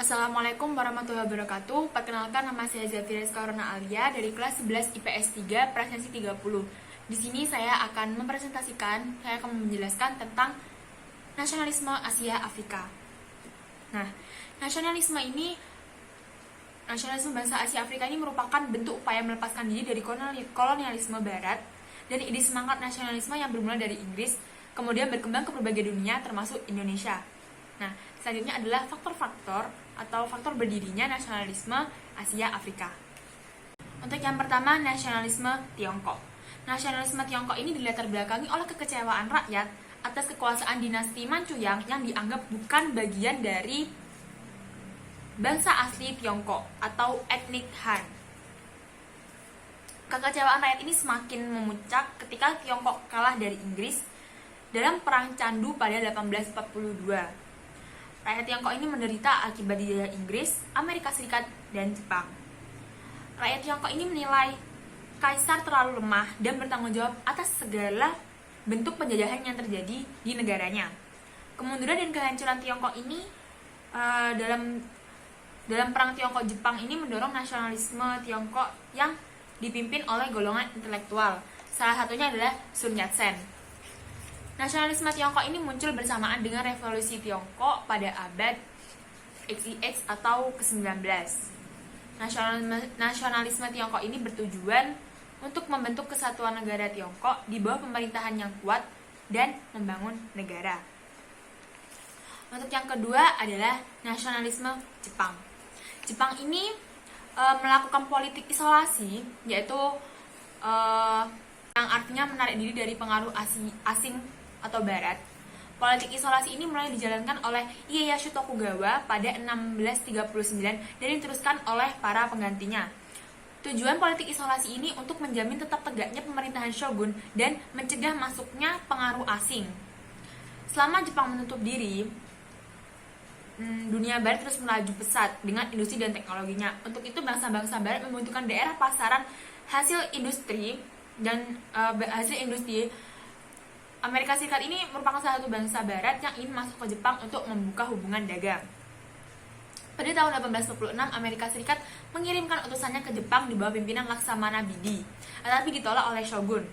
Assalamualaikum warahmatullahi wabarakatuh. Perkenalkan, nama saya Zafira Corona Alia dari kelas 11 IPS 3 Prasensi 30. Di sini saya akan menjelaskan tentang nasionalisme Asia Afrika. Nah, nasionalisme bangsa Asia Afrika ini merupakan bentuk upaya melepaskan diri dari kolonialisme barat dan ide semangat nasionalisme yang bermula dari Inggris, kemudian berkembang ke berbagai dunia termasuk Indonesia. Nah, selanjutnya adalah faktor-faktor atau faktor berdirinya nasionalisme Asia Afrika. Untuk yang pertama, nasionalisme Tiongkok. Nasionalisme Tiongkok ini dilatar belakangi oleh kekecewaan rakyat atas kekuasaan dinasti Mancuyang yang dianggap bukan bagian dari bangsa asli Tiongkok atau etnik Han. Kekecewaan rakyat ini semakin memuncak ketika Tiongkok kalah dari Inggris dalam Perang Candu pada 1842. Rakyat Tiongkok ini menderita akibat dijajah Inggris, Amerika Serikat, dan Jepang. Rakyat Tiongkok ini menilai kaisar terlalu lemah dan bertanggung jawab atas segala bentuk penjajahan yang terjadi di negaranya. Kemunduran dan kehancuran Tiongkok ini dalam perang Tiongkok-Jepang ini mendorong nasionalisme Tiongkok yang dipimpin oleh golongan intelektual. Salah satunya adalah Sun Yat-sen. Nasionalisme Tiongkok ini muncul bersamaan dengan revolusi Tiongkok pada abad XIX atau ke-19. Nasionalisme Tiongkok ini bertujuan untuk membentuk kesatuan negara Tiongkok di bawah pemerintahan yang kuat dan membangun negara. Untuk yang kedua adalah nasionalisme Jepang. Jepang ini melakukan politik isolasi, yaitu yang artinya menarik diri dari pengaruh asing atau barat. Politik isolasi ini mulai dijalankan oleh Ieyasu Tokugawa pada 1639 dan diteruskan oleh para penggantinya. Tujuan politik isolasi ini untuk menjamin tetap tegaknya pemerintahan shogun dan mencegah masuknya pengaruh asing. Selama Jepang menutup diri, dunia barat terus melaju pesat dengan industri dan teknologinya. Untuk itu bangsa-bangsa barat membutuhkan daerah pasaran hasil industri dan Amerika Serikat ini merupakan salah satu bangsa barat yang ingin masuk ke Jepang untuk membuka hubungan dagang. Pada tahun 1826, Amerika Serikat mengirimkan utusannya ke Jepang di bawah pimpinan Laksamana Bidi, tetapi ditolak oleh shogun.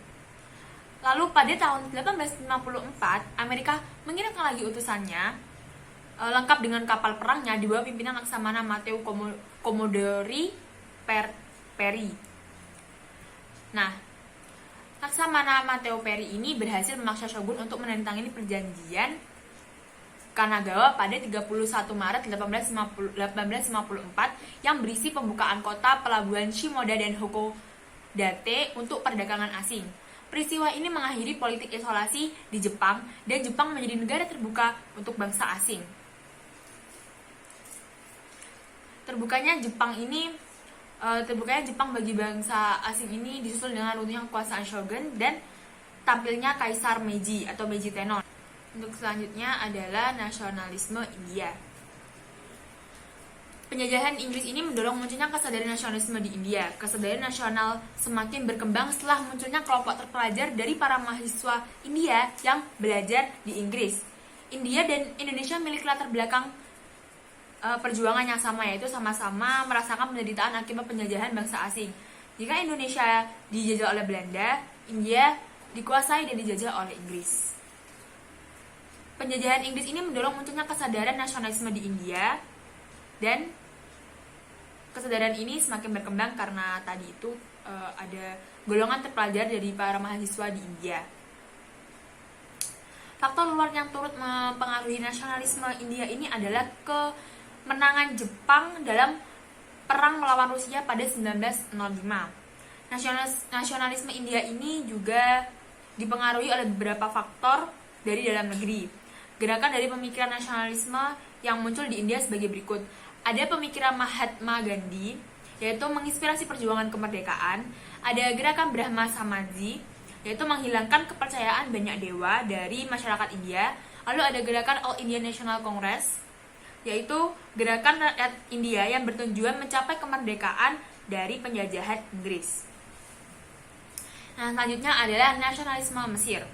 Lalu pada tahun 1854, Amerika mengirimkan lagi utusannya lengkap dengan kapal perangnya di bawah pimpinan Laksamana Mateo Commodore Perry. Nah, Laksamana Mateo Perry ini berhasil memaksa shogun untuk menandatangani perjanjian Kanagawa pada 31 Maret 1854 yang berisi pembukaan kota pelabuhan Shimoda dan Hakodate untuk perdagangan asing. Peristiwa ini mengakhiri politik isolasi di Jepang dan Jepang menjadi negara terbuka untuk bangsa asing. Terbukanya Jepang bagi bangsa asing ini disusul dengan runtuhnya kekuasaan shogun dan tampilnya Kaisar Meiji atau Meiji Tenno. Untuk selanjutnya adalah nasionalisme India. Penjajahan Inggris ini mendorong munculnya kesadaran nasionalisme di India. Kesadaran nasional semakin berkembang setelah munculnya kelompok terpelajar dari para mahasiswa India yang belajar di Inggris. India dan Indonesia memiliki latar belakang perjuangan yang sama, yaitu sama-sama merasakan penderitaan akibat penjajahan bangsa asing. Jika Indonesia dijajah oleh Belanda, India dikuasai dan dijajah oleh Inggris. Penjajahan Inggris ini mendorong munculnya kesadaran nasionalisme di India, dan kesadaran ini semakin berkembang karena tadi itu ada golongan terpelajar dari para mahasiswa di India. Faktor luar yang turut mempengaruhi nasionalisme India ini adalah kemenangan Jepang dalam perang melawan Rusia pada 1905. Nasionalisme India ini juga dipengaruhi oleh beberapa faktor dari dalam negeri. Gerakan dari pemikiran nasionalisme yang muncul di India sebagai berikut. Ada pemikiran Mahatma Gandhi, yaitu menginspirasi perjuangan kemerdekaan. Ada gerakan Brahma Samadhi, yaitu menghilangkan kepercayaan banyak dewa dari masyarakat India. Lalu ada gerakan All India National Congress, yaitu gerakan rakyat India yang bertujuan mencapai kemerdekaan dari penjajahan Inggris. Nah, selanjutnya adalah nasionalisme Mesir.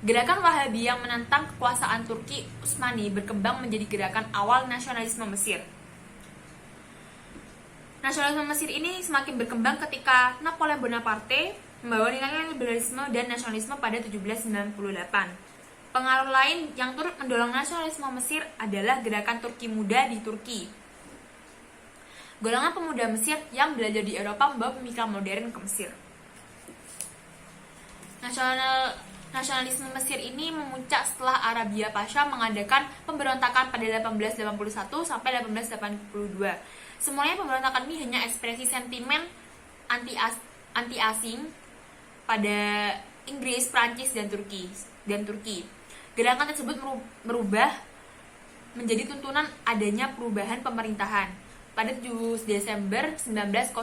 Gerakan Wahabi yang menentang kekuasaan Turki Utsmani berkembang menjadi gerakan awal nasionalisme Mesir. Nasionalisme Mesir ini semakin berkembang ketika Napoleon Bonaparte membawa nilai liberalisme dan nasionalisme pada 1798. Pengaruh lain yang turut mendorong nasionalisme Mesir adalah gerakan Turki Muda di Turki. Golongan pemuda Mesir yang belajar di Eropa membawa pemikiran modern ke Mesir. Nasionalisme Mesir ini memuncak setelah Arabia Pasha mengadakan pemberontakan pada 1881 sampai 1882. Semuanya pemberontakan ini hanya ekspresi sentimen anti asing pada Inggris, Prancis, dan Turki. Gerakan tersebut merubah menjadi tuntunan adanya perubahan pemerintahan. Pada 7 Desember 1907,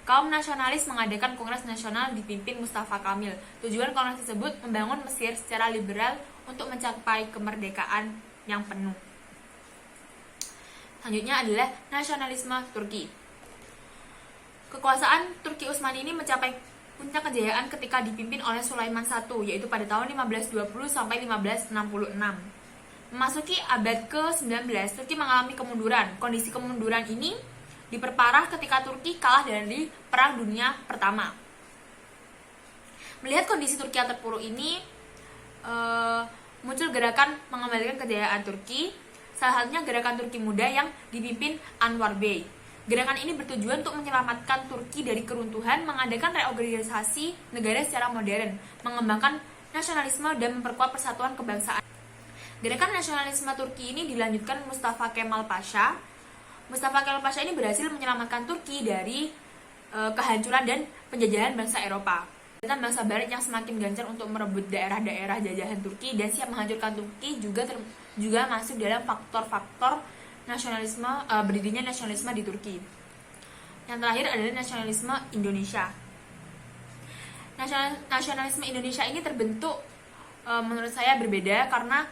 kaum nasionalis mengadakan Kongres Nasional dipimpin Mustafa Kamil. Tujuan kongres tersebut membangun Mesir secara liberal untuk mencapai kemerdekaan yang penuh. Selanjutnya adalah nasionalisme Turki. Kekuasaan Turki Utsmani ini mencapai puncak kejayaan ketika dipimpin oleh Sulaiman I, yaitu pada tahun 1520 sampai 1566. Memasuki abad ke-19, Turki mengalami kemunduran. Kondisi kemunduran ini diperparah ketika Turki kalah dari Perang Dunia Pertama. Melihat kondisi Turki yang terpuruk ini, muncul gerakan mengembalikan kejayaan Turki, salah satunya gerakan Turki Muda yang dipimpin Anwar Bey. Gerakan ini bertujuan untuk menyelamatkan Turki dari keruntuhan, mengadakan reorganisasi negara secara modern, mengembangkan nasionalisme dan memperkuat persatuan kebangsaan. Gerakan nasionalisme Turki ini dilanjutkan Mustafa Kemal Pasha. Mustafa Kemal Pasha ini berhasil menyelamatkan Turki dari kehancuran dan penjajahan bangsa Eropa. Dan bangsa Barat yang semakin gencar untuk merebut daerah-daerah jajahan Turki dan siap menghancurkan Turki juga masuk dalam faktor-faktor nasionalisme berdirinya nasionalisme di Turki. Yang terakhir adalah nasionalisme Indonesia. Nasionalisme Indonesia ini terbentuk menurut saya berbeda karena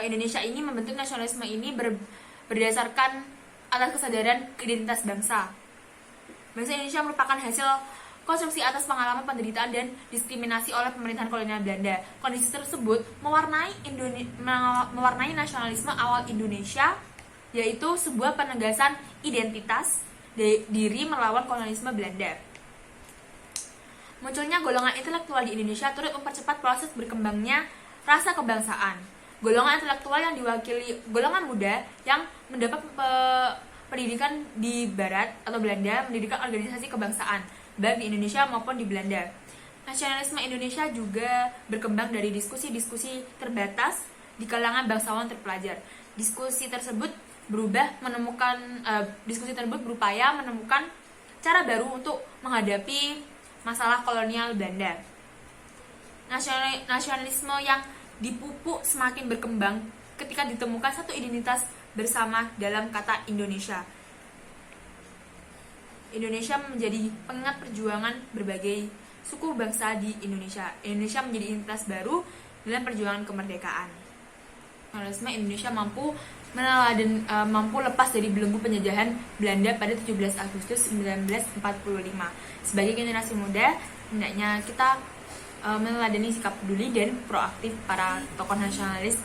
Indonesia ini membentuk nasionalisme ini berdasarkan atas kesadaran identitas bangsa. Bangsa Indonesia merupakan hasil konstruksi atas pengalaman penderitaan dan diskriminasi oleh pemerintahan kolonial Belanda. Kondisi tersebut mewarnai nasionalisme awal Indonesia, yaitu sebuah penegasan identitas diri melawan kolonialisme Belanda. Munculnya golongan intelektual di Indonesia turut mempercepat proses berkembangnya rasa kebangsaan. Golongan intelektual yang diwakili golongan muda yang mendapat pendidikan di Barat atau Belanda mendirikan organisasi kebangsaan, baik di Indonesia maupun di Belanda. Nasionalisme Indonesia juga berkembang dari diskusi-diskusi terbatas di kalangan bangsawan terpelajar. Diskusi tersebut berupaya menemukan cara baru untuk menghadapi masalah kolonial Belanda. Nasionalisme yang dipupuk semakin berkembang ketika ditemukan satu identitas bersama dalam kata Indonesia. Indonesia menjadi pengingat perjuangan berbagai suku bangsa di Indonesia. Indonesia menjadi identitas baru dalam perjuangan kemerdekaan. Nasionalisme Indonesia mampu lepas dari belenggu penjajahan Belanda pada 17 Agustus 1945. Sebagai generasi muda, hendaknya kita meneladani sikap peduli dan proaktif para tokoh nasionalis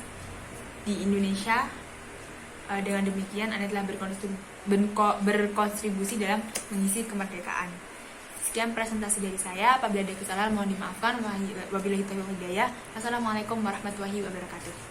di Indonesia. Dengan demikian, Anda telah berkontribusi dalam mengisi kemerdekaan. Sekian presentasi dari saya. Apabila ada kesalahan mohon dimaafkan. Wabillahi taufiq wal hidayah. Assalamualaikum warahmatullahi wabarakatuh.